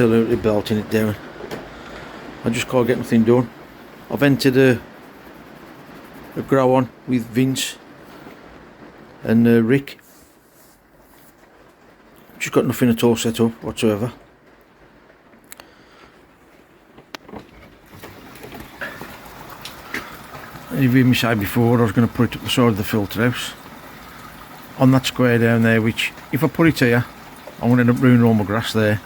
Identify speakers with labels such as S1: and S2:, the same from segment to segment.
S1: absolutely belting it down. I just can't get nothing done. I've entered a grow on with Vince and Rick. Just got nothing at all set up whatsoever. You've heard me say before I was going to put it up the side of the filter house on that square down there, which if I put it here I'm going to end up ruining all my grass there.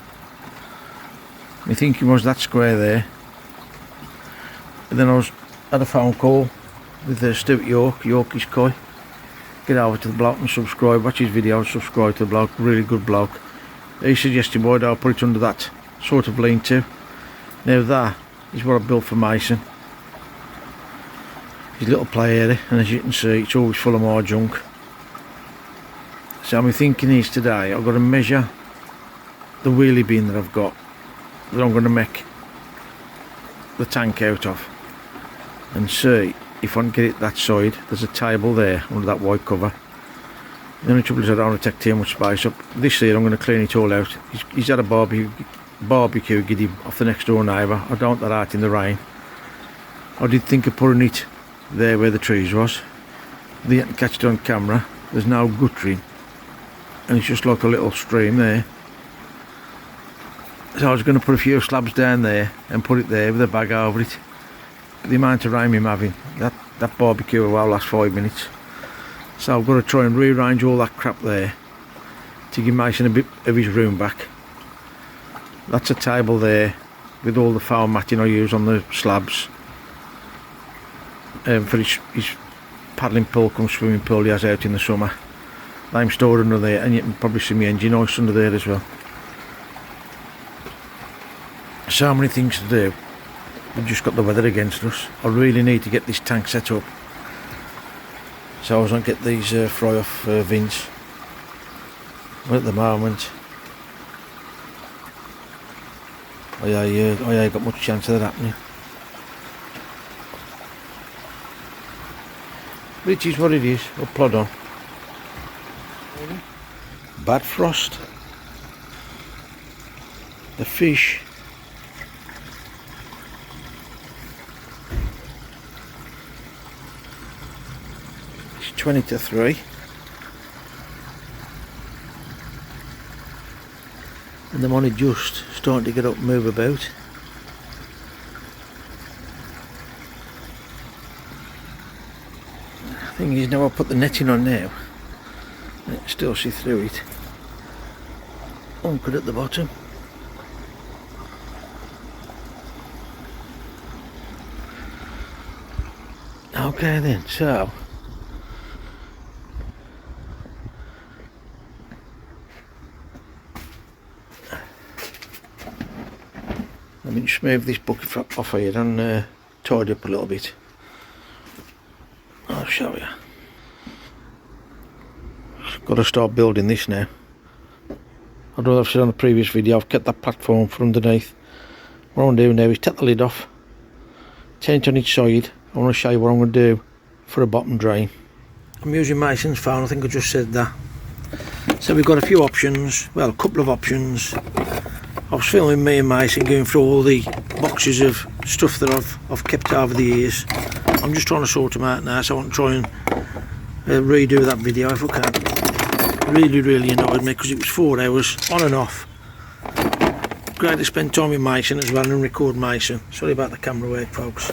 S1: My thinking was that square there, and then I had a phone call with Stuart Yorkish Koi. Get over to the bloke and subscribe, watch his videos, subscribe to the bloke, really good bloke. He suggested why I'll put it under that sort of lean-to. Now that is what I built for Mason. His little play area, and as you can see it's always full of more junk. So my thinking is today I've got to measure the wheelie bin that I've got, that I'm going to make the tank out of, and see if I can get it that side. There's a table there under that white cover. The only trouble is I don't want to take too much space up. This here I'm going to clean it all out. He's had a barbecue giddy off the next door neighbour. I don't want that out in the rain. I did think of putting it there where the trees was. They didn't catch it on camera. There's no guttering, and it's just like a little stream there. So I was going to put a few slabs down there and put it there with a bag over it. But the amount of rain I'm having, that barbecue will last 5 minutes. So I've got to try and rearrange all that crap there to give Mason a bit of his room back. That's a table there with all the foam matting I use on the slabs. For his paddling pool cum swimming pool he has out in the summer. I'm stored under there, and you can probably see my engine hoist under there as well. So many things to do. We've just got the weather against us. I really need to get this tank set up, so I was going to get these fry off Vince. But at the moment I ain't got much chance of that happening. But it is what it is. I'll plod on. Bad frost. The fish. It's 20 to 3. And I'm only just starting to get up and move about. Thing is, now I put the netting on now, and it still see through it. Anchored at the bottom. Okay then, so let me just move this bucket off here and tidy up a little bit. I'll show you. Got to start building this now. Although I've said on the previous video, I've kept that platform for underneath. What I'm doing now is take the lid off, turn it on its side. I want to show you what I'm going to do for a bottom drain. I'm using Mason's phone, I think I just said that. So we've got a few options, well, a couple of options. I was filming me and Mason going through all the boxes of stuff that I've kept over the years. I'm just trying to sort them out now, so I want to try and redo that video if I can. Really annoyed me because it was 4 hours on and off. Great to spend time with Mason as well and record Mason. Sorry about the camera work, folks.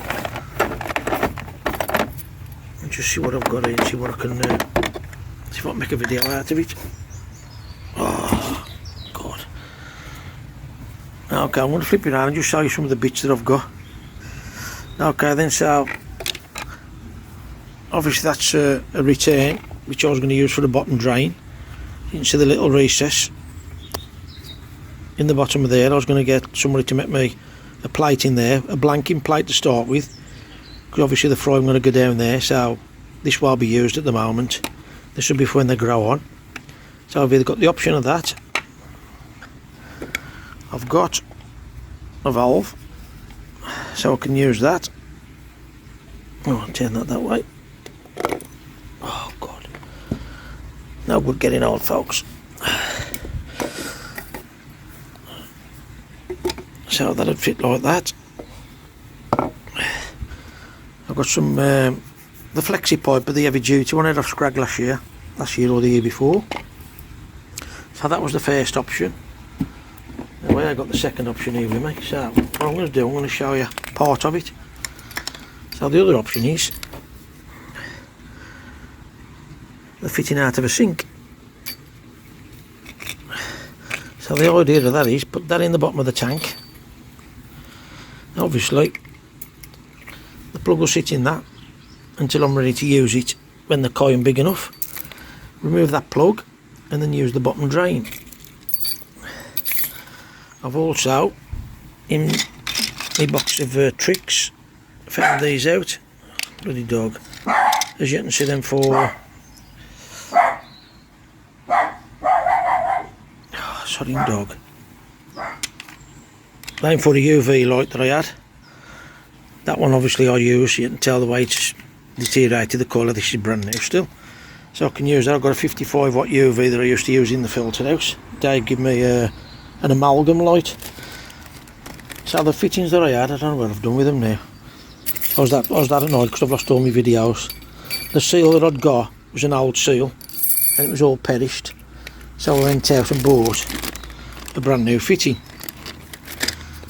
S1: And just see what I've got here and see what I can see if I can make a video out of it. Oh God. Okay, I'm going to flip it around and just show you some of the bits that I've got. Okay then, so obviously that's a return which I was going to use for the bottom drain. You can see the little recess in the bottom of there. I was going to get somebody to make me a plate in there, a blanking plate to start with, because obviously the fry I'm going to go down there, so this will be used at the moment. This will be for when they grow on. So I've either got the option of that, I've got a valve so I can use that. Oh, I'll turn that way. Oh God, no good getting old, folks. So that'd fit like that. I've got some the flexi pipe, but the heavy duty one I had off Scrag last year or the year before. So that was the first option. Anyway, I got the second option here with me. So what I'm going to do, I'm going to show you part of it. So the other option is the fitting out of a sink. So the idea of that is put that in the bottom of the tank. Obviously the plug will sit in that until I'm ready to use it when the coin big enough. Remove that plug and then use the bottom drain. I've also in my box of tricks found these out. Bloody dog. As you can see them for sorry dog. Them for the UV light that I had. That one obviously I use, you can tell the way it's deteriorated the colour, this is brand new still. So I can use that. I've got a 55 watt UV that I used to use in the filter house. Dave gave me an amalgam light. So the fittings that I had, I don't know what I've done with them now. I was that annoyed because I've lost all my videos. The seal that I'd got was an old seal and it was all perished. So I went out and bought a brand new fitting.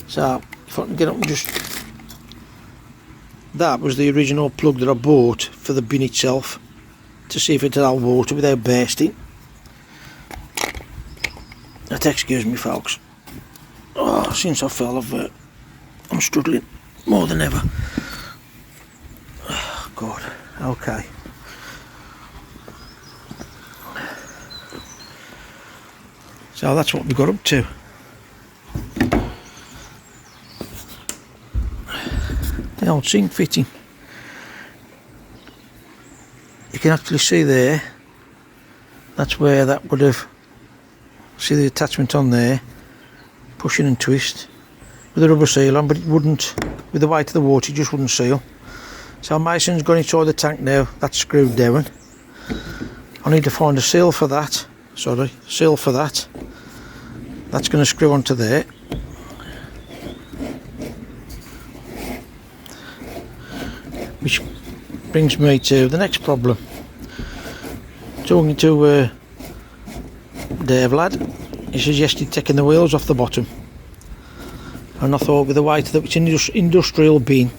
S1: So if I can get up and just... That was the original plug that I bought for the bin itself to see if it had held water without bursting. That excuse me folks. Oh, since I fell I'm struggling more than ever. Oh, God, okay. So that's what we got up to. The old sink fitting. You can actually see there, that's where that would have, see the attachment on there, pushing and twist with a rubber seal on, but it wouldn't, with the weight of the water, it just wouldn't seal. So mason's gone inside the tank now, that's screwed down. I need to find a seal for that, that's going to screw onto there. Which brings me to the next problem. Talking to Dave lad, he suggested taking the wheels off the bottom, and I thought with the weight of it's an industrial bin,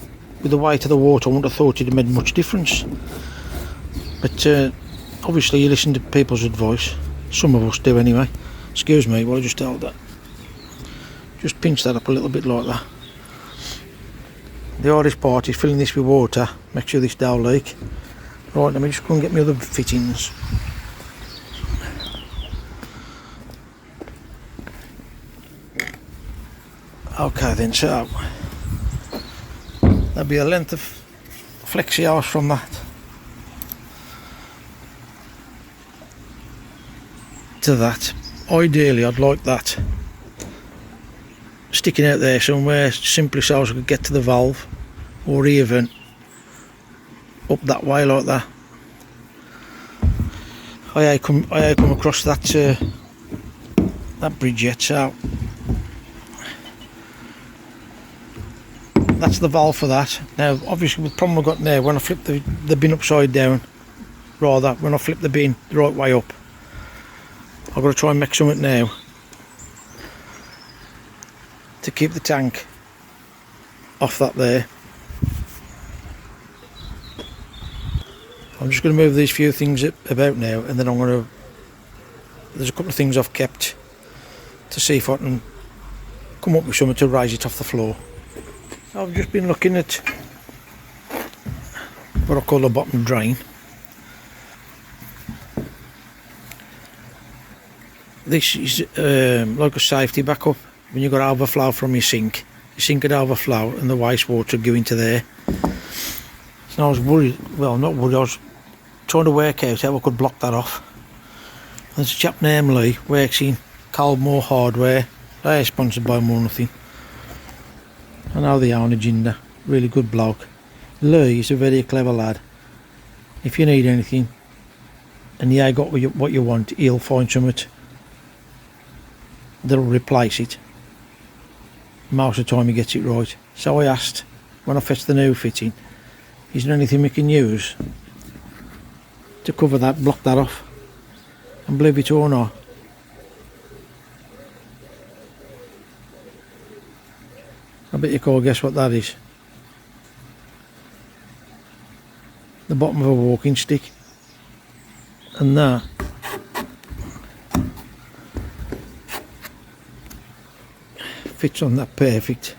S1: with the weight of the water I wouldn't have thought it'd have made much difference, but obviously you listen to people's advice, some of us do anyway. Excuse me while I just held that, just pinch that up a little bit like that. The hardest part is filling this with water, make sure this don't leak. Right, let me just go and get my other fittings. Okay then, so there'll be a length of flexi hose from that to that. Ideally I'd like that sticking out there somewhere, simply so I could get to the valve, or even up that way like that. I come across that bridge yet, so that's the valve for that. Now obviously the problem I've got now, when I flip the bin upside down, rather when I flip the bin the right way up, I've got to try and make something now to keep the tank off that there. I'm just going to move these few things about now, and then I'm going to, there's a couple of things I've kept to see if I can come up with something to raise it off the floor. I've just been looking at what I call the bottom drain. This is like a safety backup. When you've got overflow from your sink would overflow and the wastewater would go into there. So I was worried, well not worried, I was trying to work out how I could block that off. There's a chap named Lee, works in Coldmore Hardware. They are sponsored by More Nothing. I know the owner Jinder, really good bloke. Lee is a very clever lad. If you need anything and you ain't got what you want, he'll find something that'll replace it. most of the time he gets it right. So I asked, when I fetched the new fitting, is there anything we can use to cover that, block that off? And believe it or not, I bet you can't guess what that is. The bottom of a walking stick. And that fits on that perfect.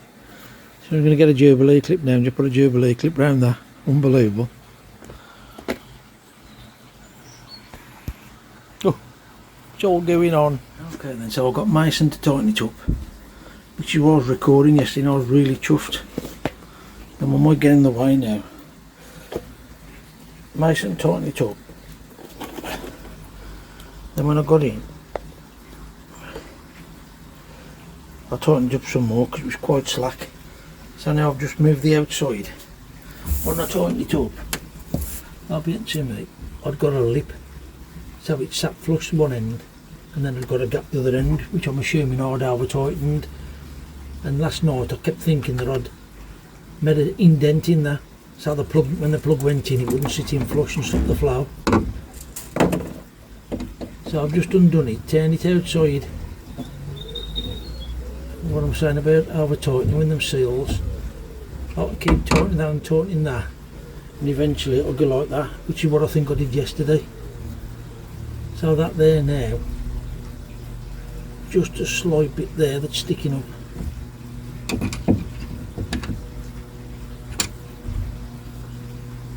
S1: So we're going to get a Jubilee clip now and just put a Jubilee clip round that. Unbelievable. Oh, it's all going on. Okay then, so I've got Mason to tighten it up, which he was recording yesterday and I was really chuffed. And we might get in the way now. Mason tighten it up. Then when I got in, I tightened up some more because it was quite slack. So now I've just moved the outside. When I tightened it up, I'll be able to me, I'd got a lip, so it sat flush one end, and then I'd got a gap the other end, which I'm assuming I'd over tightened. And last night I kept thinking that I'd made an indent in there, so the plug, when the plug went in, it wouldn't sit in flush and stop the flow. So I've just undone it, turned it outside. What I'm saying about over tightening with them seals, I can keep tightening that and tightening that, and eventually it'll go like that, which is what I think I did yesterday. So that there now, just a slight bit there that's sticking up.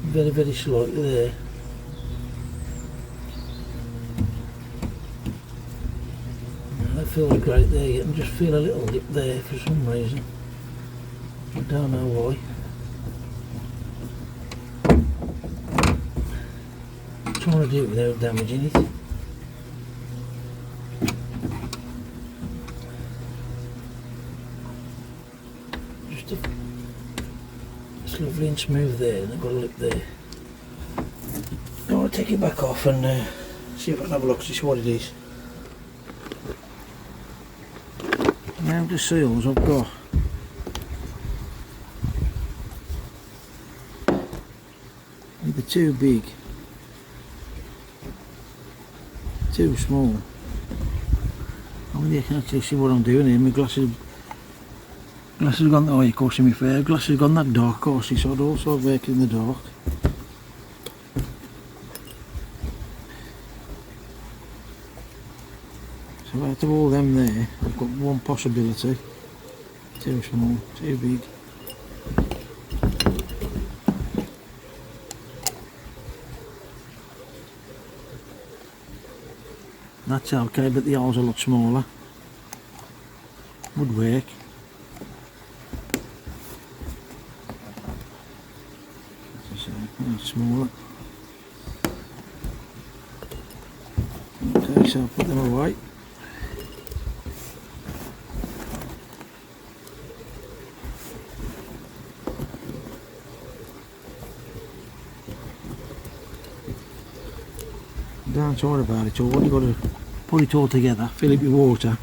S1: Very, very slightly there. That feels great there, you can just feel a little lip there for some reason. I don't know why. I'm trying to do it without damaging it. Just it's lovely and smooth there, and I've got a lip there. I want to take it back off and see if I can have a look to see what it is. Now the seals I've got. Either too big, too small. I wonder if you can actually see what I'm doing here. My glasses have gone, oh, of course, in my fair, glasses have gone that dark, of course, so I'd also work in the dark. So out of all them there, I've got one possibility. Too small, too big. That's okay, but the hole's a lot smaller. Would work. Smaller. Okay, so I'll put them away. Don't worry about it all, you've got to put it all together, fill it with water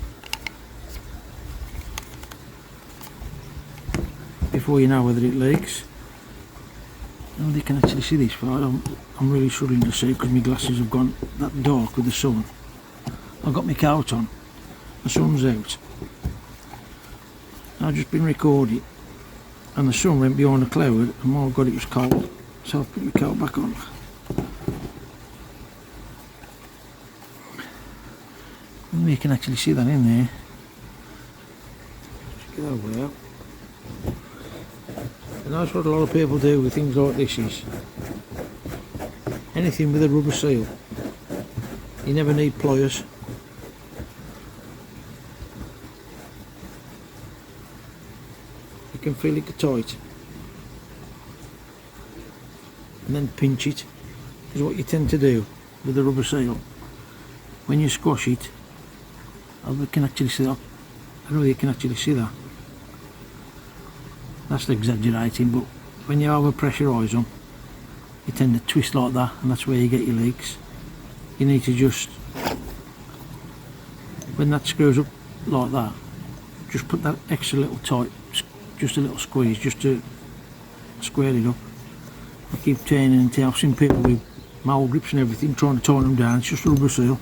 S1: before you know whether it leaks. I don't know if you can actually see this far. I'm really struggling to see because my glasses have gone that dark with the sun. I've got my coat on, the sun's out. I've just been recording and the sun went behind a cloud and my God, it was cold, so I've put my coat back on. You can actually see that in there. Get that way out. And that's what a lot of people do with things like this is anything with a rubber seal. You never need pliers. You can feel it tight. And then pinch it is what you tend to do with the rubber seal. When you squash it, I can actually see that. I don't know if you can actually see that. That's exaggerating, but when you over pressurise them, you tend to twist like that, and that's where you get your leaks. You need to just, when that screws up like that, just put that extra little tight, just a little squeeze, just to square it up. I keep turning until I've seen people with mole grips and everything trying to tighten them down. It's just rubber seal.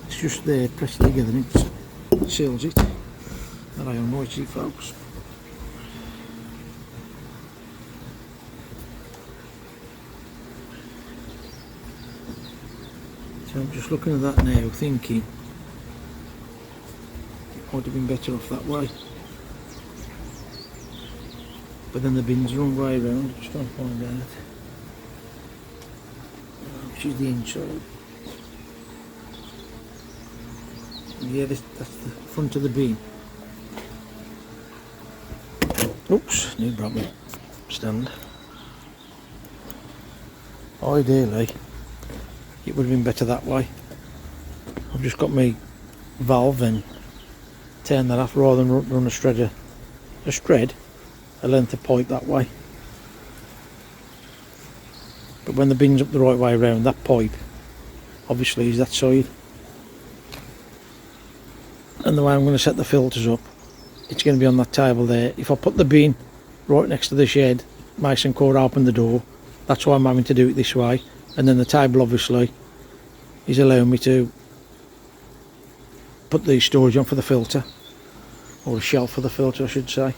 S1: It's just there, press it together and it seals it. That I am right, folks. So I'm just looking at that now, thinking it might have been better off that way. But then the bin's the wrong way around. Just trying to find out which is the inside. Yeah, that's the front of the bin. Oops, nearly broke my stand. Ideally, it would have been better that way. I've just got my valve and turn that off rather than run a length of pipe that way. But when the bin's up the right way around, that pipe obviously is that side. And the way I'm going to set the filters up, it's going to be on that table there. If I put the bin right next to the shed, mason cord open the door, that's why I'm having to do it this way. And then the table obviously is allowing me to put the storage on for the filter, or a shelf for the filter I should say.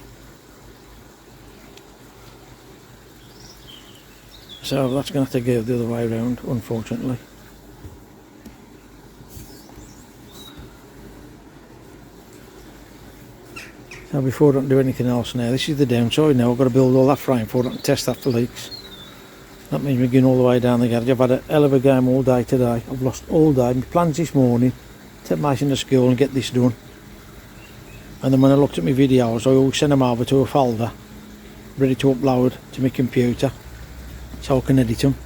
S1: So that's going to have to go the other way around, unfortunately. So before I don't do anything else now, this is the downside now. I've got to build all that frame for it and test that for leaks. That means we're going all the way down the garage. I've had a hell of a game all day today. I've lost all day. My plans this morning, take Mason to school and get this done. And then when I looked at my videos, I always send them over to a folder ready to upload to my computer so I can edit them.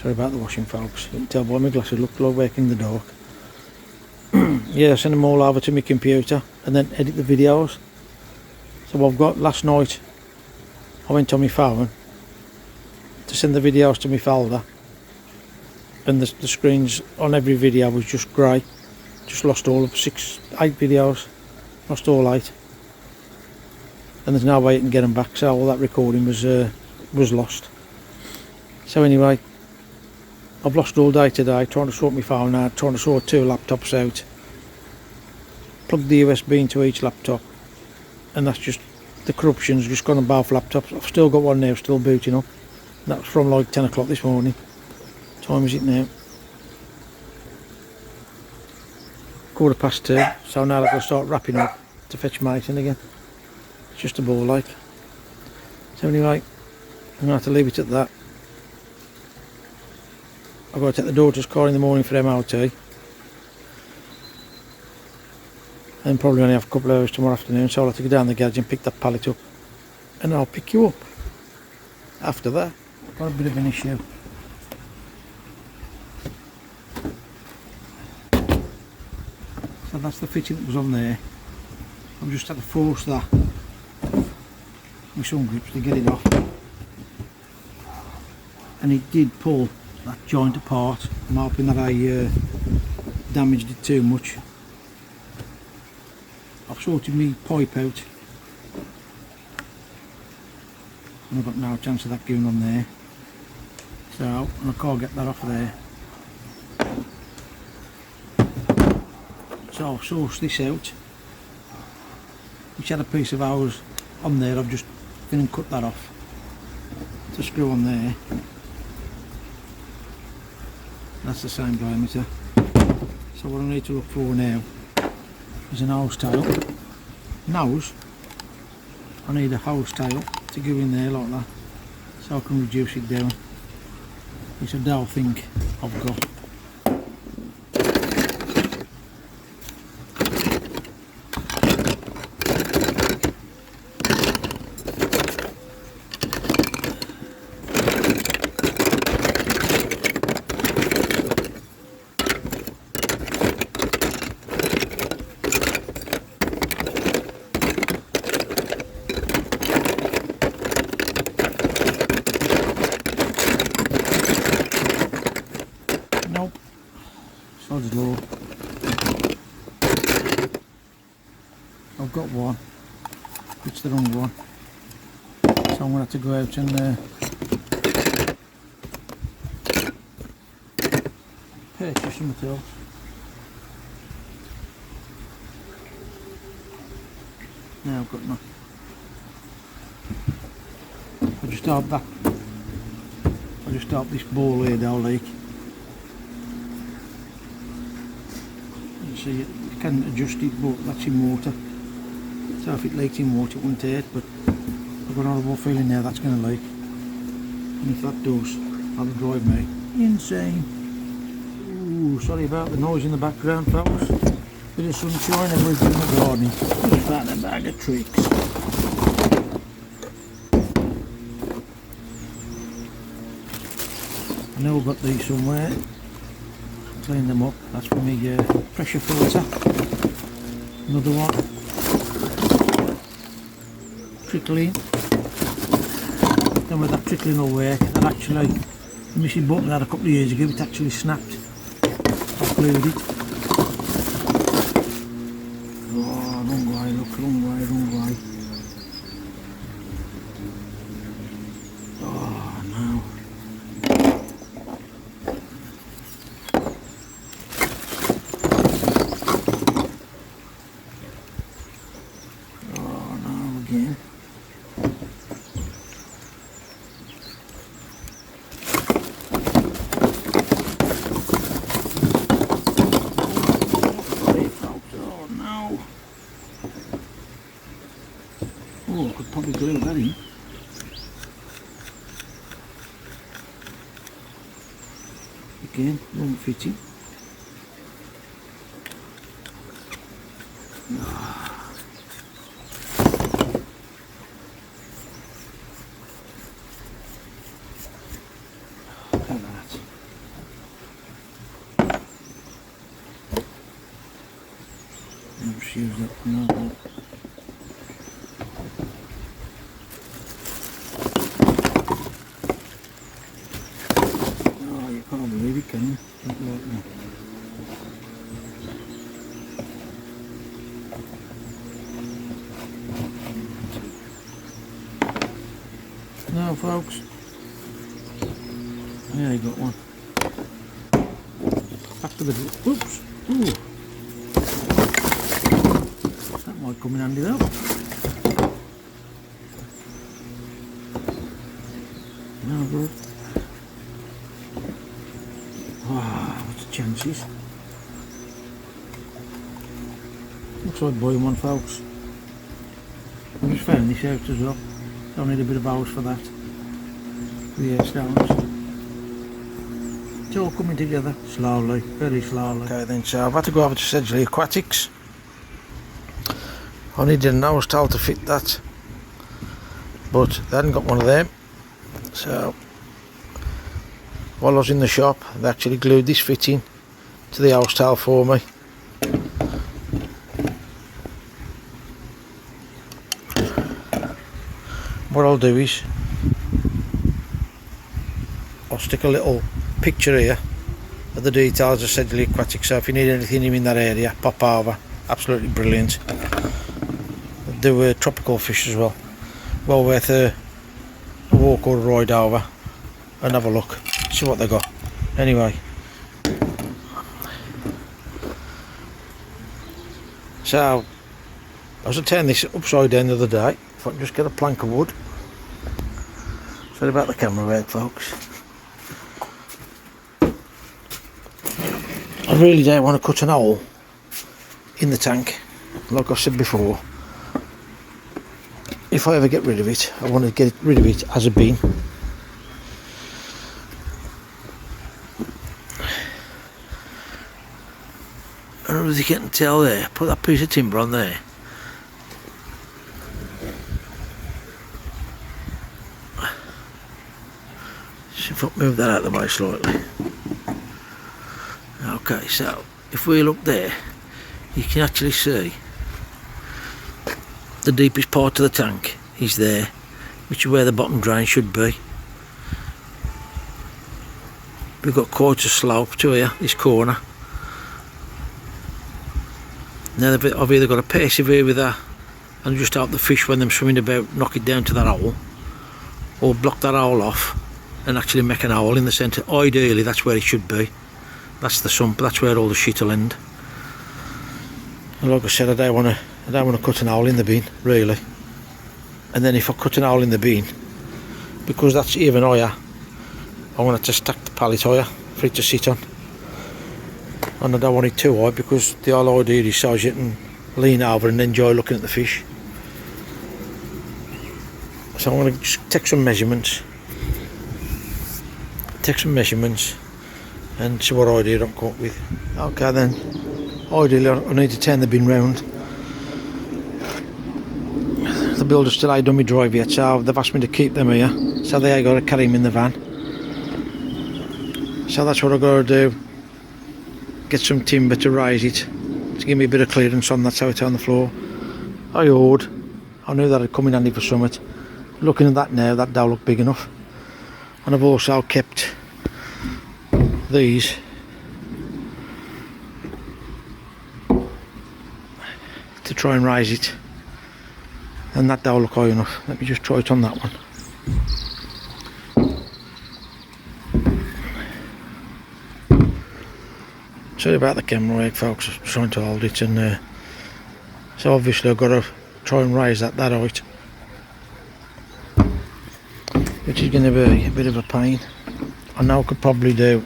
S1: Sorry about the washing, folks. You can tell by my glasses, look like work in the dark. Yeah, I send them all over to my computer and then edit the videos. So I've got last night, I went on my phone to send the videos to my folder, and the screens on every video was just grey. Just lost all of 8 videos, lost all 8, and there's no way you can get them back, so all that recording was lost. So anyway, I've lost all day today trying to sort my phone out, trying to sort 2 laptops out, plugged the USB into each laptop, and that's just, the corruption's just gone on both laptops. I've still got one now still booting up. That was from like 10 o'clock this morning. What time is it now? 2:15. So now I've got to start wrapping up to fetch Mason again. It's just a ball like. So anyway, I'm going to have to leave it at that. I've got to take the daughter's car in the morning for MOT. And probably only have a couple of hours tomorrow afternoon, so I'll have to go down the garage and pick that pallet up. And I'll pick you up after that. Got a bit of an issue. So that's the fitting that was on there. I've just had to force that with some grips to get it off. And it did pull that joint apart. I'm hoping that I damaged it too much. I've sorted my pipe out, and I've got no chance of that going on there. So, and I can't get that off there. So I've sourced this out, which had a piece of ours on there. I've just been and cut that off to screw on there. That's the same diameter. So what I need to look for now is an hose tail. Nose, I need a hose tail to go in there like that, so I can reduce it down, which I don't think I've got. I've got one. It's the wrong one. So I'm going to have to go out and purchase something else. No, I've got none. I just hope that. I just hope this ball here don't leak. You see, you can adjust it, but that's in water. So if it leaked in water, it wouldn't hurt. But I've got an horrible feeling now that's going to leak. And if that does, that'll drive me insane. Ooh, sorry about the noise in the background, folks. Bit of sunshine, everything in the garden. Just found a bag of tricks. I know I've got these somewhere. Clean them up. That's for me pressure filter. Another one. Trickling. Then with that trickling will work. And actually, the missing button I had a couple of years ago, it actually snapped. I've glued it. Oh, wrong way, look, wrong way, wrong way. Oh no. Oh no, again. Oh, I could probably glue that in. Again, wrong fitting. Look at that. I'll just use that for now. Can't believe it, can you? Not like that. Now, folks, yeah, you got one. Back to the. Oops! Ooh. That might come in handy though. Now, bro. Wow, what's the chances? Looks like buying one, folks. I just found this out as well. Don't need a bit of hours for that. The stones. It's all coming together slowly, very slowly. Okay then, so I've had to go over to Sedgley Aquatics. I needed a nose towel to fit that, but they hadn't got one of them. So while I was in the shop, they actually glued this fitting to the house towel for me. What I'll do is I'll stick a little picture here of the details of Sedgley Aquatics, so if you need anything in that area, pop over. Absolutely brilliant. They do tropical fish as well. Well worth a walk or a ride over and have a look, see what they got. Anyway, so I was turning this upside down the other day. If I can just get a plank of wood. Sorry about the camera work, folks. I really don't want to cut an hole in the tank, like I said before. If I ever get rid of it, I want to get rid of it as a bin. I don't know if you can tell there, put that piece of timber on there. See if I can move that out of the way slightly. Okay, so if we look there, you can actually see the deepest part of the tank is there, which is where the bottom drain should be. We've got quite a slope to here, this corner. Now I've either got to persevere with that and just hope the fish when they're swimming about knock it down to that hole, or block that hole off and actually make an hole in the centre. Ideally that's where it should be. That's the sump, that's where all the shit will end. And like I said, I don't want to cut an hole in the bin, really. And then if I cut an hole in the bin, because that's even higher, I want it to stack the pallet higher for it to sit on. And I don't want it too high, because the whole idea is so you can lean over and enjoy looking at the fish. So I'm going to just take some measurements and see what idea I'm come up with. Okay then, ideally I need to turn the bin round. The builder still ain't done my drive yet, so they've asked me to keep them here, so they ain't got to carry them in the van. So that's what I've got to do, get some timber to raise it, to give me a bit of clearance on that so it's on the floor. I knew that would come in handy for something. Looking at that now, that don't look big enough. And I've also kept these to try and raise it, and that don't look high enough. Let me just try it on that one. Sorry about the camera work, folks, I'm trying to hold it, and so obviously I've got to try and raise that height, which is going to be a bit of a pain. I know I could probably do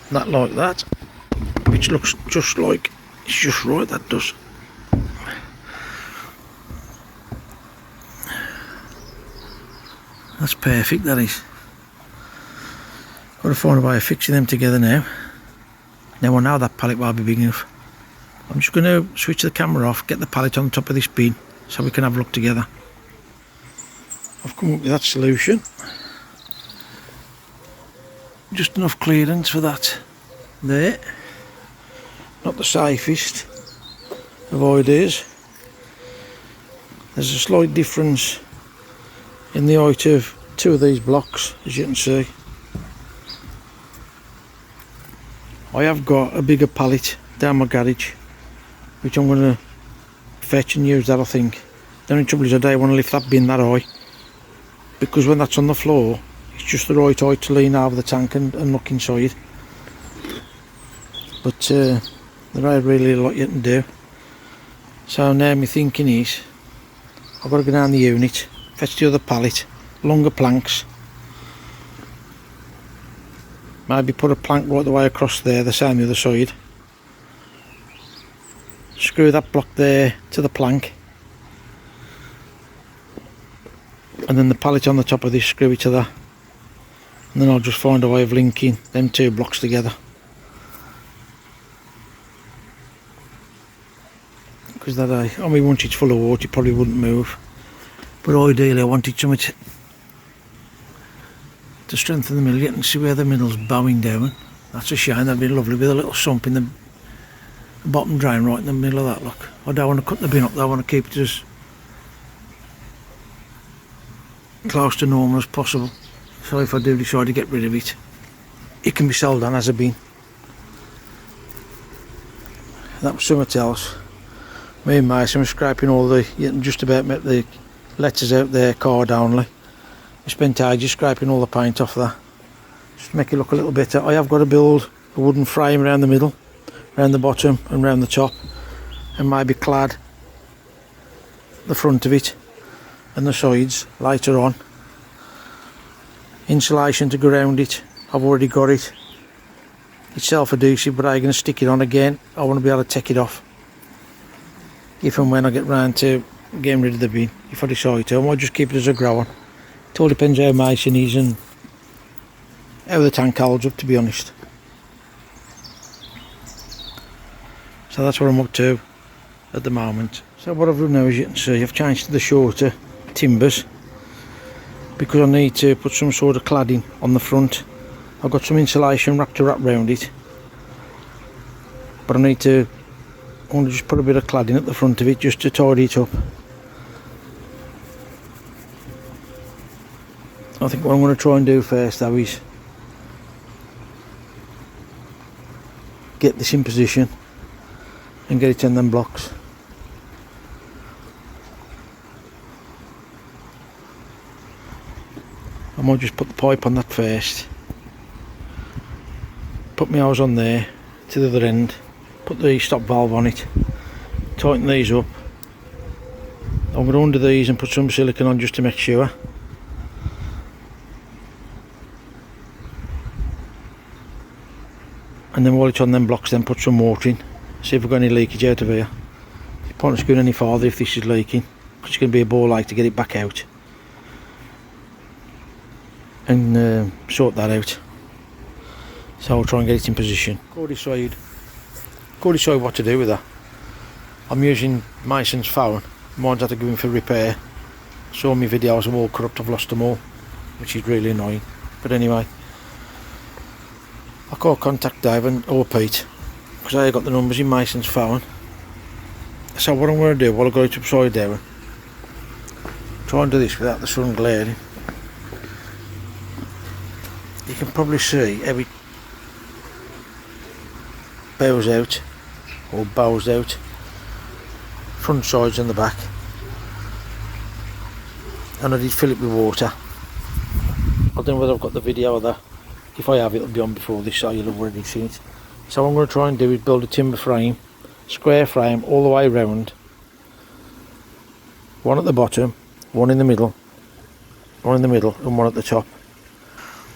S1: that like that, which looks just like it's just right, that does. That's perfect, that is. Got to find a way of fixing them together now. Now I know that pallet won't be big enough. I'm just going to switch the camera off, get the pallet on top of this bin so we can have a look together. I've come up with that solution. Just enough clearance for that there. Not the safest of ideas. There's a slight difference in the height of two of these blocks, as you can see. I have got a bigger pallet down my garage, which I'm going to fetch and use that, I think. The only trouble is I don't want to lift that bin that high, because when that's on the floor it's just the right height to lean over the tank and look inside. But there ain't really a lot you can do. So now my thinking is I've got to go down the unit, fetch the other pallet, longer planks, maybe put a plank right the way across there, the same the other side, screw that block there to the plank, and then the pallet on the top of this, screw it to that, and then I'll just find a way of linking them two blocks together. Because that, I mean, once it's full of water it probably wouldn't move, but ideally I wanted something to strengthen the middle. You can see where the middle's bowing down. That's a shame. That'd be lovely with a little sump in the bottom drain right in the middle of that. Look, I don't want to cut the bin up though. I want to keep it as close to normal as possible, so if I do decide to get rid of it, it can be sold on as a bin. That was something else. Me and Mason were scraping all the, you can just about make the letters out there, card only. We spent ages scraping all the paint off that, just to make it look a little better. I have got to build a wooden frame around the middle, around the bottom and around the top, and maybe clad the front of it and the sides later on. Insulation to go around it, I've already got it. It's self-adhesive, but I'm going to stick it on again. I want to be able to take it off if and when I get round to getting rid of the bin, if I decide to. I might just keep it as a grow on. It all depends how mason is and how the tank holds up, to be honest. So that's what I'm up to at the moment. So what I've done now, as you can see, I've changed to the shorter timbers because I need to put some sort of cladding on the front. I've got some insulation wrapped around it, but I want to just put a bit of cladding at the front of it just to tidy it up. I think what I'm going to try and do first though is get this in position and get it in them blocks. I might just put the pipe on that first, put my hose on there to the other end, put the stop valve on it, tighten these up. I'm going to undo these and put some silicone on just to make sure. And then while it's on them blocks, then put some water in, see if we've got any leakage out of here. It's pointless going any farther if this is leaking, because it's going to be a ball ache to get it back out. And sort that out. So I'll try and get it in position. Go decide what to do with that. I'm using Mason's phone. Mine's had to go in for repair. Saw my videos are all corrupt, I've lost them all, which is really annoying. But anyway, I can't contact Dave or Pete because I got the numbers in Mason's phone. So what I'm going to do, while I got it upside down, try and do this without the sun glaring. You can probably see how it bows out, or bows out, front sides and the back. And I did fill it with water. I don't know whether I've got the video of that. If I have, it'll be on before this, so you'll have already seen it. So what I'm going to try and do is build a timber frame, square frame all the way round. One at the bottom, one in the middle, and one at the top.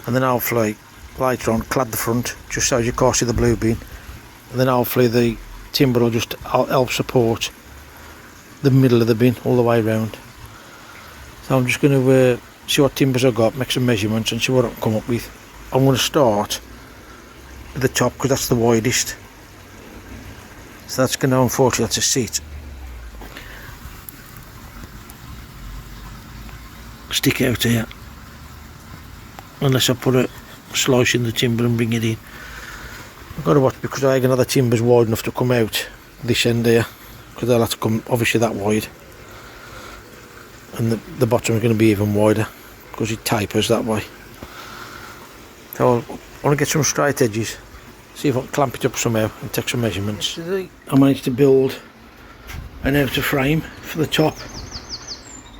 S1: And then hopefully later on clad the front just so you can't see the blue bin, and then hopefully the timber will just help support the middle of the bin all the way round. So I'm just going to see what timbers I've got, make some measurements and see what I can come up with. I'm going to start at the top because that's the widest, so that's going to, unfortunately, that's a seat. Stick out here unless I put a slice in the timber and bring it in. I've got to watch because I ain't gonna have the timbers wide enough to come out this end here, because they'll have to come obviously that wide, and the bottom is going to be even wider because it tapers that way. So I want to get some straight edges, see if I can clamp it up somehow and take some measurements. I managed to build an outer frame for the top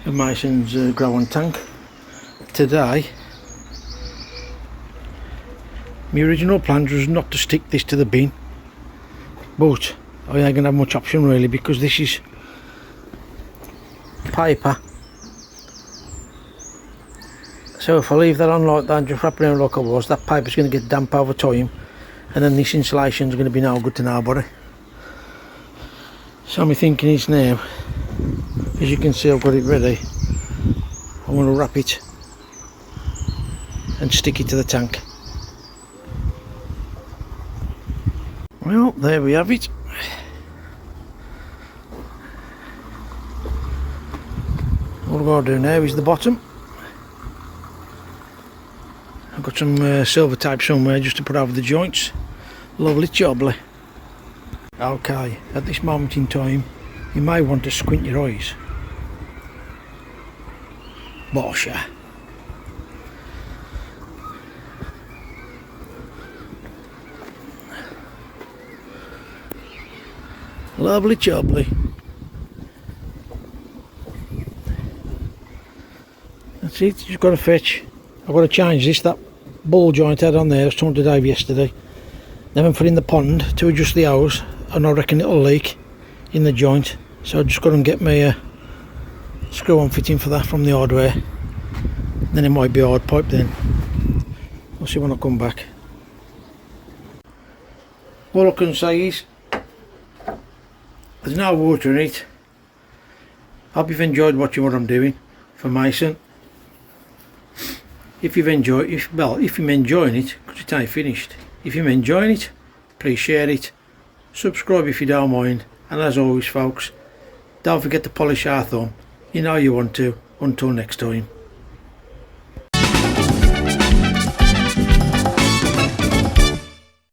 S1: of Mason's growing tank. Today my original plan was not to stick this to the bin, but I ain't gonna have much option really, because this is paper. So if I leave that on like that and just wrap it around like I was, that paper's going to get damp over time, and then this insulation's going to be no good to nobody. So my thinking is now, as you can see I've got it ready, I'm going to wrap it and stick it to the tank. Well, there we have it. What I'm going to do now is the bottom. I've got some silver tape somewhere just to put over the joints. Lovely jobbly. Okay, at this moment in time you may want to squint your eyes. Bosha. Lovely jobbly. That's it, just got to fetch. I've got to change this, that ball joint I had on there, I was talking to Dave yesterday. Then I put in the pond to adjust the hose, and I reckon it'll leak in the joint. So I just got to get my screw on fitting for that from the hardware. Then it might be a hard pipe then. I'll see when I come back. All I can say is there's no water in it. Hope you've enjoyed watching what I'm doing for Mason. If you're enjoying it, because it ain't finished. If you're enjoying it, please share it. Subscribe if you don't mind. And as always folks, don't forget to polish our thumb. You know you want to. Until next time.